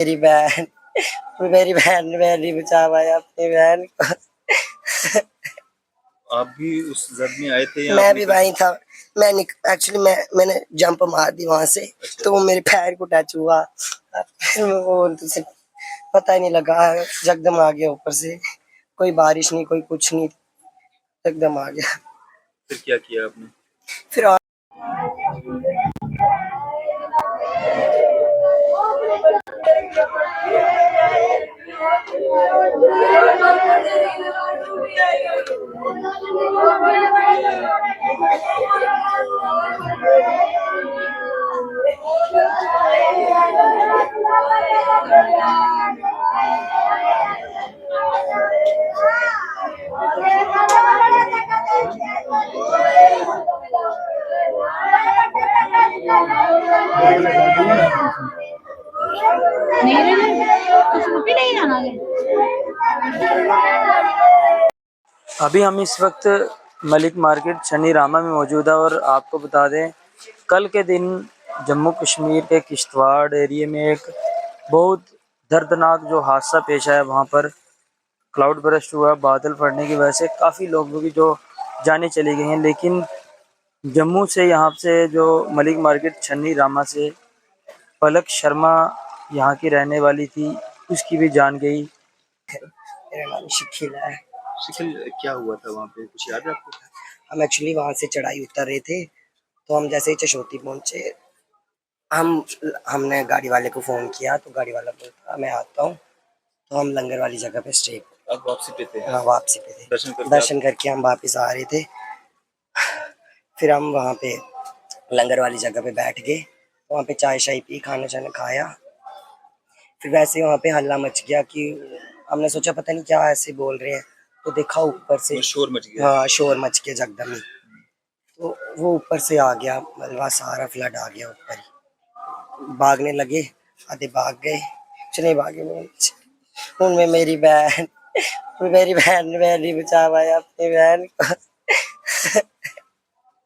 मेरी बहन ने नहीं बचा पाया अपनी बहन को। आप भी उस जद में आए थे या मैं भी वहीं था। एक्चुअली मैंने जंप मार दी वहां से। अच्छा। तो वो मेरे पैर को टच हुआ। फिर वो तुझे पता ही नहीं लगा, एकदम आ गया ऊपर से। कोई बारिश नहीं, कोई कुछ नहीं, एकदम आ गया। फिर क्या किया आपने? फिर अभी हम इस वक्त मलिक मार्केट शनि रामा में मौजूद है और आपको बता दें, कल के दिन जम्मू कश्मीर के किश्तवाड़ एरिया में एक बहुत दर्दनाक जो हादसा पेश आया। वहाँ पर क्लाउड बरस्ट हुआ, बादल फटने की वजह से काफ़ी लोगों की जो जानें चली गई हैं। लेकिन जम्मू से यहाँ से जो मलिक मार्केट शनि रामा से पलक शर्मा यहाँ की रहने वाली थी, उसकी भी जान गई। मेरा नाम शिखिल है। शिखिल, क्या हुआ था वहाँ पे, कुछ याद है आपको? हम एक्चुअली वहां से चढ़ाई उतर रहे थे, तो हम जैसे ही चशोती पहुंचे, हमने गाड़ी वाले को फ़ोन किया, तो गाड़ी वाला बोलता मैं आता हूँ। तो हम लंगर वाली जगह पे स्टे। आप वापसी पे थे? हाँ, वापसी पे थे। दर्शन करके हम वापस आ रहे थे। फिर हम वहाँ पे लंगर वाली जगह पे बैठ गए, वहाँ पे चाय शाय पी, खाना शाना खाया। फिर वैसे ही वहाँ पे हल्ला मच गया कि हमने सोचा पता नहीं क्या ऐसे बोल रहे हैं, तो देखा ऊपर से शोर मच गया। हाँ, शोर मच गया जगदम ही। तो वो ऊपर से आ गया, मलबा सारा फ्लड आ गया ऊपर ही। भागने लगे, आधे भाग गए, कुछ नहीं भागे। उनमें मेरी बहन ने नहीं बचा पाया अपनी बहन को।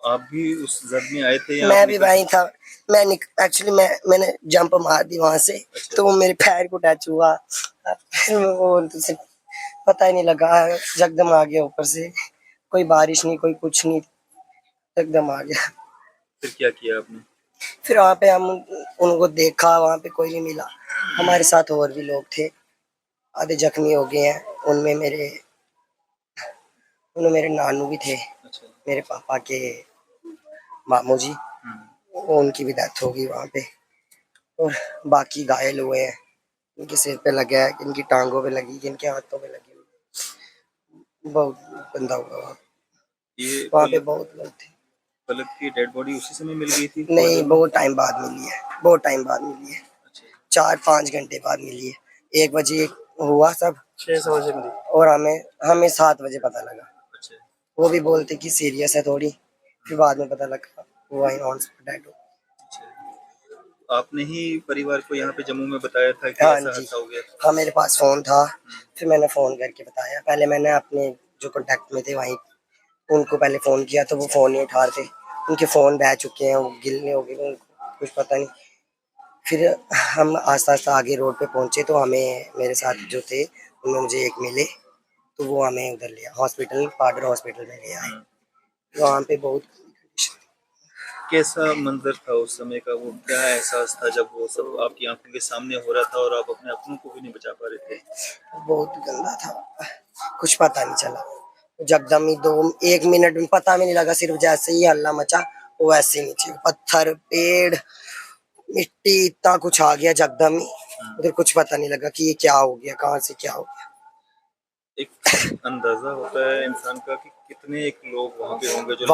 आप भी उस जद में आए थे या मैं भी वहीं था। एक्चुअली मैंने जंप मार दी वहां से। अच्छा। तो वो मेरे पैर को टच हुआ। फिर वो तुझे पता ही नहीं लगा, एकदम आ गया ऊपर से। कोई बारिश नहीं, कोई कुछ नहीं, एकदम आ गया। फिर क्या किया आपने? फिर वहाँ पे हम उनको देखा, वहाँ पे कोई नहीं मिला। हमारे साथ और भी लोग थे, आधे जख्मी हो गए हैं। उनमें मेरे नानू भी थे। अच्छा। मेरे पापा के मामू जी, उनकी भी डेथ हो गई वहाँ पे। और बाकी घायल हुए हैं, इनके सिर पे लगा है, इनकी टांगों पे लगी, इनके हाथों पे लगी। बहुत गंदा हुआ वहाँ पे। बहुत लोग थे। पलक की डेड बॉडी उसी समय मिल गई थी? नहीं, बहुत टाइम बाद मिली है, बहुत टाइम बाद मिली है। अच्छा। 4-5 घंटे बाद मिली है। 1 बजे हुआ सब, 6 बजे मिली, और हमें 7 बजे पता लगा। अच्छा। वो भी बोलते कि सीरियस है थोड़ी, फिर बाद में पता लगा वो वहीं ऑन स्पॉट डेड हो। आपने ही परिवार को यहाँ पे जम्मू में बताया था कि हाँ ऐसा जी, हादसा हो गया? हाँ, मेरे पास फ़ोन था। फिर मैंने फ़ोन करके बताया। पहले मैंने अपने जो कॉन्टैक्ट में थे वहीं उनको पहले फ़ोन किया, तो वो फ़ोन नहीं उठा रहे थे। उनके फ़ोन बह चुके हैं, वो गिलने हो गए, उनको कुछ पता नहीं। फिर हम आस्ता-आस्ता आगे रोड पे पहुँचे, तो हमें मेरे साथ जो थे उनमें मुझे एक मिले, तो वो हमें उधर लिया हॉस्पिटल, पाडर हॉस्पिटल में ले आए। वहाँ पे बहुत कैसा मंजर था उस समय का, वो क्या एहसास था जब वो सब आपकी आंखों के सामने हो रहा था और आप अपने अपनों को भी नहीं बचा पा रहे थे? बहुत गंदा था, कुछ पता नहीं चला। जगदम ही 1 मिनट में पता भी नहीं लगा, सिर्फ जैसे ही हल्ला मचा वो वैसे ही नीचे पत्थर, पेड़, मिट्टी, इतना कुछ आ गया जगदम ही। उधर कुछ पता नहीं लगा कि ये क्या हो गया, कहाँ से क्या हो गया। एक अंदाजा होता है इंसान का कि कितने एक लोग वहाँ पे होंगे जो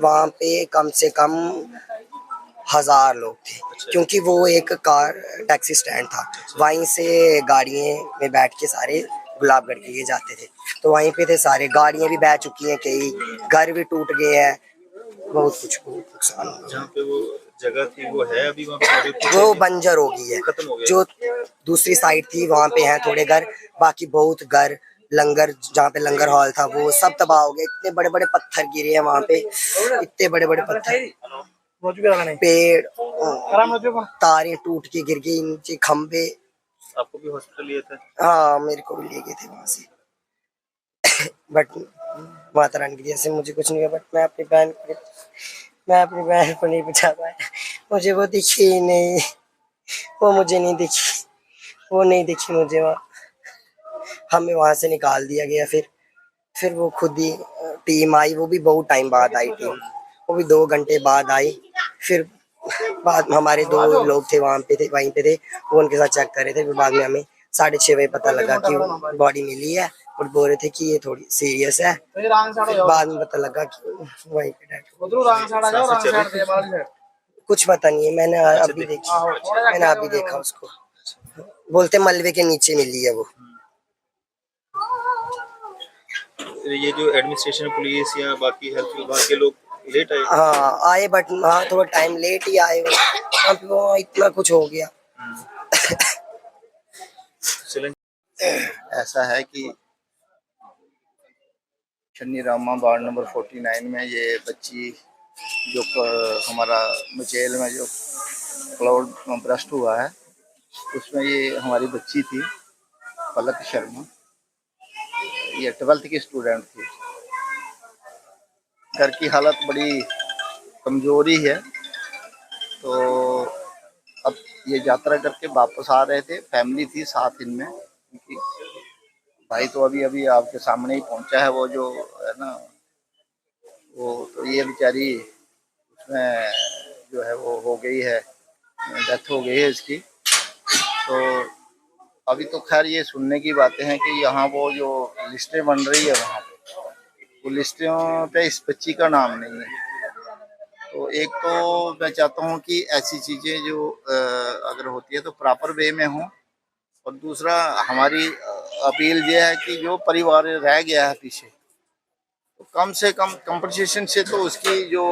वहाँ पे कम से कम 1000 लोग थे। अच्छा। क्योंकि वो एक कार टैक्सी स्टैंड था। अच्छा। वहीं से गाड़ियाँ में बैठ के सारे गुलाबगढ़ के लिए जाते थे, तो वहीं पे थे सारे। गाड़ियाँ भी बह चुकी हैं, कई घर भी टूट गए हैं, बहुत नुकसान हुआ। जहाँ पे वो जगह थी वो है अभी वहाँ पे? वो बंजर हो गई है, खत्म हो गया। जो दूसरी साइड थी वहाँ पे हैं थोड़े घर, बाकी बहुत घर, लंगर जहाँ पे लंगर हॉल था वो सब तबाह हो गया। इतने बड़े बड़े पत्थर गिरे हैं वहाँ पे, इतने बड़े बड़े पत्थर। पेड़ तारें टूट के गिर गई नीचे, खंबे। आपको भी हॉस्पिटल लिए थे? हाँ, मेरे को भी ले गए थे वहां से। बट माता रानी की दया से मुझे कुछ नहीं हुआ। बट मैं अपनी बहन को नहीं बचा पाया। मुझे वो दिखी ही नहीं, वो मुझे नहीं दिखी, वो नहीं दिखी मुझे वहाँ। हमें वहां से निकाल दिया गया। फिर वो खुद ही टीम आई, वो भी बहुत टाइम बाद आई टीम, वो भी 2 घंटे बाद आई। फिर बाद में हमारे 2 लोग थे वहीं पे थे, वो उनके साथ चेक कर रहे थे। फिर बाद में हमें 6:30 बजे पता लगा कि बॉडी मिली है, और बोल रहे थे कि ये थोड़ी सीरियस है। फिर बाद में पता लगा कि वहीं पे डेड। कुछ पता नहीं है, मैंने अभी देखा उसको। बोलते मलबे के नीचे मिली है वो। ये जो एडमिनिस्ट्रेशन, पुलिस या बाकी हेल्थ विभाग के लोग लेट आए? हाँ आए, बट हाँ थोड़ा टाइम लेट ही आए वो इतना कुछ हो गया। ऐसा है कि शनि रामा वार्ड नंबर 49 में ये बच्ची जो हमारा मचेल में जो क्लाउड ब्रस्ट हुआ है, उसमें ये हमारी बच्ची थी पलक शर्मा। ये 12th की स्टूडेंट थी। घर की हालत बड़ी कमजोरी है। तो अब ये यात्रा करके वापस आ रहे थे, फैमिली थी साथ इनमें। उनकी भाई तो अभी अभी आपके सामने ही पहुंचा है, वो जो है ना, वो तो ये बेचारी उसमें जो है वो हो गई है, डेथ हो गई है इसकी। तो अभी तो खैर ये सुनने की बातें हैं कि यहाँ वो जो लिस्टें बन रही है वहाँ पे, वो लिस्टों पे इस बच्ची का नाम नहीं है। तो एक तो मैं चाहता हूँ कि ऐसी चीज़ें जो अगर होती है तो प्रॉपर वे में हो, और दूसरा हमारी अपील ये है कि जो परिवार रह गया है पीछे, तो कम से कम कंपनसेशन से तो उसकी जो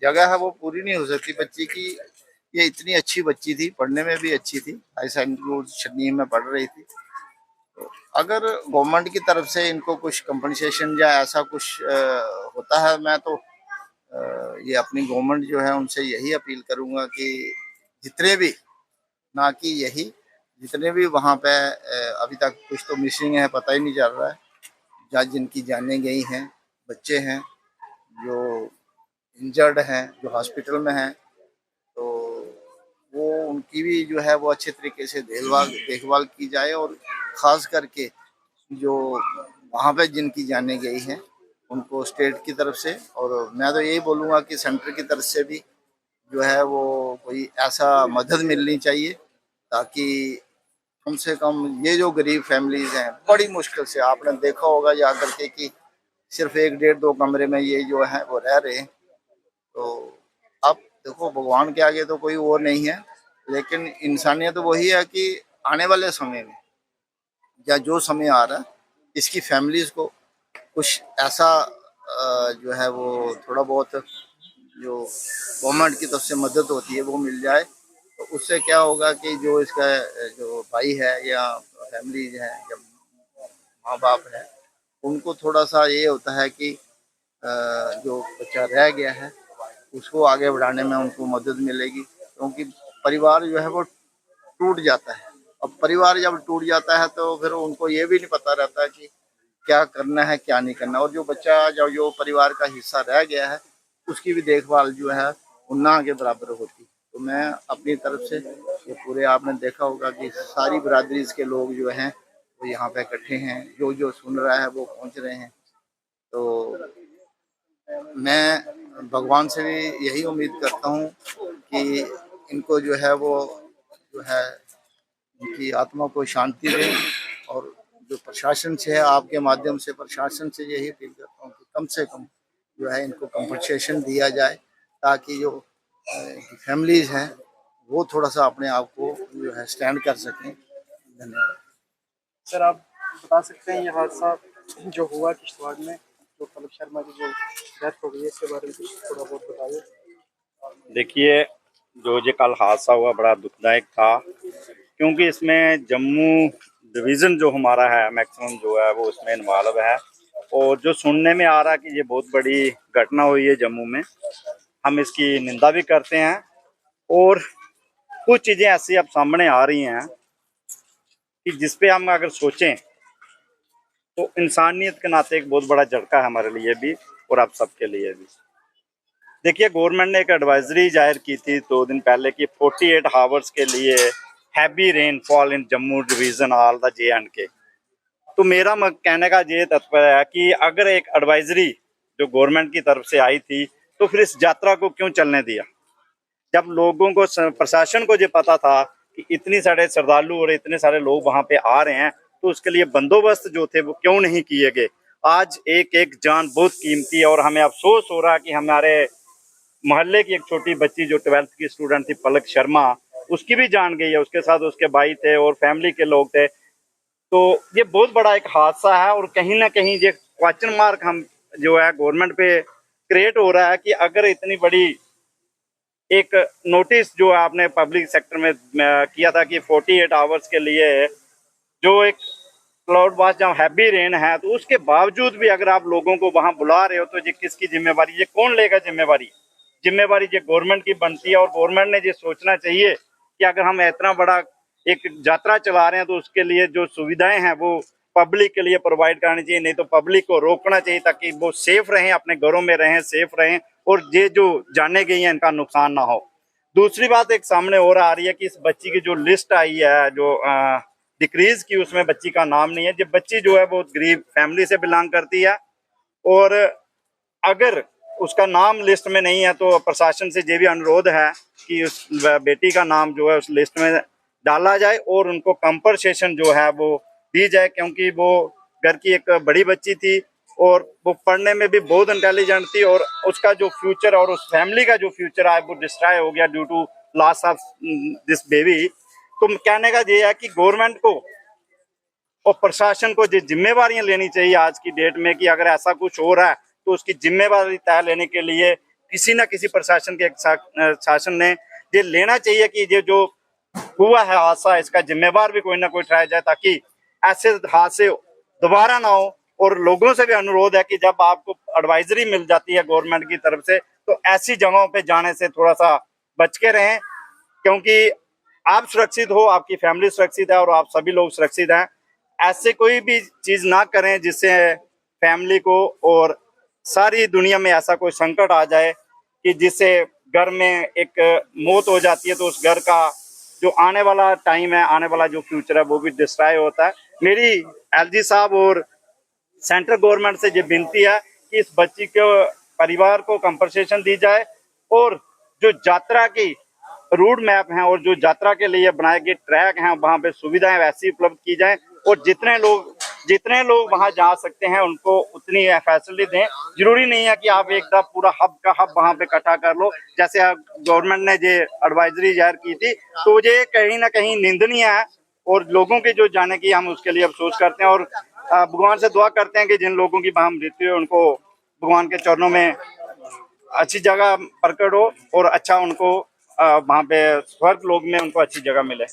जगह है वो पूरी नहीं हो सकती बच्ची की। ये इतनी अच्छी बच्ची थी, पढ़ने में भी अच्छी थी, हाई सेकेंडरी छन्नी में पढ़ रही थी। तो अगर गवर्नमेंट की तरफ से इनको कुछ कंपनसेशन या ऐसा कुछ होता है, मैं तो ये अपनी गवर्नमेंट जो है उनसे यही अपील करूंगा कि जितने भी, ना कि यही, जितने भी वहाँ पे अभी तक कुछ तो मिसिंग है, पता ही नहीं चल रहा है, या जिनकी जानें गई हैं, बच्चे हैं जो इंजर्ड हैं, जो हॉस्पिटल में हैं, तो वो उनकी भी जो है वो अच्छे तरीके से देखभाल की जाए। और ख़ास करके जो वहाँ पे जिनकी जानें गई हैं उनको स्टेट की तरफ से, और मैं तो यही बोलूँगा कि सेंटर की तरफ से भी जो है वो कोई ऐसा मदद मिलनी चाहिए, ताकि कम से कम ये जो गरीब फैमिलीज हैं, बड़ी मुश्किल से, आपने देखा होगा जा करके कि सिर्फ 1 डेढ़ 2 कमरे में ये जो है वो रह रहे हैं। तो अब देखो, भगवान के आगे तो कोई वो नहीं है, लेकिन इंसानियत तो वही है कि आने वाले समय में या जो समय आ रहा है, इसकी फैमिलीज को कुछ ऐसा जो है वो थोड़ा बहुत जो गवर्नमेंट की तरफ से मदद होती है वो मिल जाए। तो उससे क्या होगा कि जो इसका जो भाई है या फैमिली है या माँ बाप है, उनको थोड़ा सा ये होता है कि जो बच्चा रह गया है उसको आगे बढ़ाने में उनको मदद मिलेगी, क्योंकि परिवार जो है वो टूट जाता है। अब परिवार जब टूट जाता है तो फिर उनको ये भी नहीं पता रहता कि क्या करना है क्या नहीं करना, और जो बच्चा जो परिवार का हिस्सा रह गया है उसकी भी देखभाल जो है वो ना के बराबर होती। तो मैं अपनी तरफ से ये पूरे, आपने देखा होगा कि सारी बरादरी के लोग जो हैं वो यहाँ पे इकट्ठे हैं, जो जो सुन रहा है वो पहुँच रहे हैं। तो मैं भगवान से भी यही उम्मीद करता हूँ कि इनको जो है वो जो है उनकी आत्मा को शांति दे, और जो प्रशासन से है, आपके माध्यम से प्रशासन से यही अपील करता हूँ कि कम से कम जो है इनको कंपनसेशन दिया जाए, ताकि जो फैमिलीज हैं वो थोड़ा सा अपने आप को जो है स्टैंड कर सकें। धन्यवाद। सर, आप बता सकते हैं ये हादसा जो हुआ किश्तवाड़ में, जो पलक शर्मा की जो डेथ हो गई है, इसके बारे में थोड़ा बहुत बताइए। देखिए, जो ये कल हादसा हुआ बड़ा दुखदायक था, क्योंकि इसमें जम्मू डिवीज़न जो हमारा है मैक्सिमम जो है वो इसमें इन्वॉल्व है, और जो सुनने में आ रहा है कि ये बहुत बड़ी घटना हुई है जम्मू में। हम इसकी निंदा भी करते हैं। और कुछ चीज़ें ऐसी अब सामने आ रही हैं कि जिसपे हम अगर सोचें तो इंसानियत के नाते एक बहुत बड़ा झटका है हमारे लिए भी और आप सबके लिए भी। देखिए, गवर्नमेंट ने एक एडवाइजरी जाहिर की थी 2 दिन पहले कि 48 आवर्स के लिए heavy rainfall in Jammu division all the J&K। तो मेरा कहने का ये तात्पर्य है कि अगर एक एडवाइजरी जो गवर्नमेंट की तरफ से आई थी तो फिर इस यात्रा को क्यों चलने दिया, जब लोगों को, प्रशासन को ये पता था कि इतनी सारे श्रद्धालु और इतने सारे लोग वहां पे आ रहे हैं, तो उसके लिए बंदोबस्त जो थे वो क्यों नहीं किए गए। आज एक एक जान बहुत कीमती है और हमें अफसोस हो रहा है कि हमारे मोहल्ले की एक छोटी बच्ची जो 12th की स्टूडेंट थी, पलक शर्मा, उसकी भी जान गई है। उसके साथ उसके भाई थे और फैमिली के लोग थे। तो ये बहुत बड़ा एक हादसा है और कहीं ना कहीं ये क्वेश्चन मार्क हम जो है गवर्नमेंट पे क्रिएट हो रहा है कि अगर इतनी बड़ी एक नोटिस जो आपने पब्लिक सेक्टर में किया था कि 48 आवर्स के लिए जो एक क्लाउड बास जहाँ हैवी रेन है, तो उसके बावजूद भी अगर आप लोगों को वहां बुला रहे हो तो ये किसकी जिम्मेवारी, ये कौन लेगा जिम्मेवारी? जिम्मेवारी ये गवर्नमेंट की बनती है और गवर्नमेंट ने ये सोचना चाहिए कि अगर हम इतना बड़ा एक यात्रा चला रहे हैं तो उसके लिए जो सुविधाएं हैं वो पब्लिक के लिए प्रोवाइड करानी चाहिए, नहीं तो पब्लिक को रोकना चाहिए ताकि वो सेफ रहें, अपने घरों में रहें, सेफ रहें और ये जो जाने गई हैं इनका नुकसान ना हो। दूसरी बात एक सामने और आ रही है कि इस बच्ची की जो लिस्ट आई है, जो डिक्रीज की, उसमें बच्ची का नाम नहीं है। ये बच्ची जो है बहुत गरीब फैमिली से बिलोंग करती है और अगर उसका नाम लिस्ट में नहीं है तो प्रशासन से ये भी अनुरोध है कि उस बेटी का नाम जो है उस लिस्ट में डाला जाए और उनको कंपनसेशन जो है वो दी जाए, क्योंकि वो घर की एक बड़ी बच्ची थी और वो पढ़ने में भी बहुत इंटेलिजेंट थी और उसका जो फ्यूचर और उस फैमिली का जो फ्यूचर है वो डिस्ट्रॉय हो गया due to loss of this baby. तो कहने का ये है कि गवर्नमेंट को और प्रशासन को जिम्मेवारियां लेनी चाहिए आज की डेट में कि अगर ऐसा कुछ हो रहा है तो उसकी जिम्मेवारी तय लेने के लिए किसी न किसी प्रशासन के शासन ने ये लेना चाहिए कि ये जो हुआ है हादसा, इसका जिम्मेवार भी कोई ना कोई ठहराया जाए ताकि ऐसे हादसे दोबारा ना हो। और लोगों से भी अनुरोध है कि जब आपको एडवाइजरी मिल जाती है गवर्नमेंट की तरफ से तो ऐसी जगहों पे जाने से थोड़ा सा बच के रहें, क्योंकि आप सुरक्षित हो, आपकी फैमिली सुरक्षित है और आप सभी लोग सुरक्षित हैं। ऐसे कोई भी चीज ना करें जिससे फैमिली को और सारी दुनिया में ऐसा कोई संकट आ जाए कि जिससे घर में एक मौत हो जाती है तो उस घर का जो आने वाला टाइम है, आने वाला जो फ्यूचर है वो भी डिस्ट्रॉय होता है। मेरी एलजी साहब और सेंट्रल गवर्नमेंट से ये विनती है कि इस बच्ची के परिवार को कंपनसेशन दी जाए और जो यात्रा की रूट मैप हैं और जो यात्रा के लिए बनाए गए ट्रैक हैं वहां पे सुविधाएं वैसी उपलब्ध की जाएं और जितने लोग वहां जा सकते हैं उनको उतनी फैसिलिटी दें। जरूरी नहीं है कि आप एकदम पूरा हब का हब वहां पे इकट्ठा कर लो, जैसे गवर्नमेंट ने ये एडवाइजरी जाहिर की थी, तो ये कहीं ना कहीं निंदनीय है और लोगों के जो जाने की हम उसके लिए अफसोस करते हैं और भगवान से दुआ करते हैं कि जिन लोगों की वहां मृत्यु है उनको भगवान के चरणों में अच्छी जगह प्रकट हो और अच्छा उनको वहां पे स्वर्ग लोक में उनको अच्छी जगह मिले।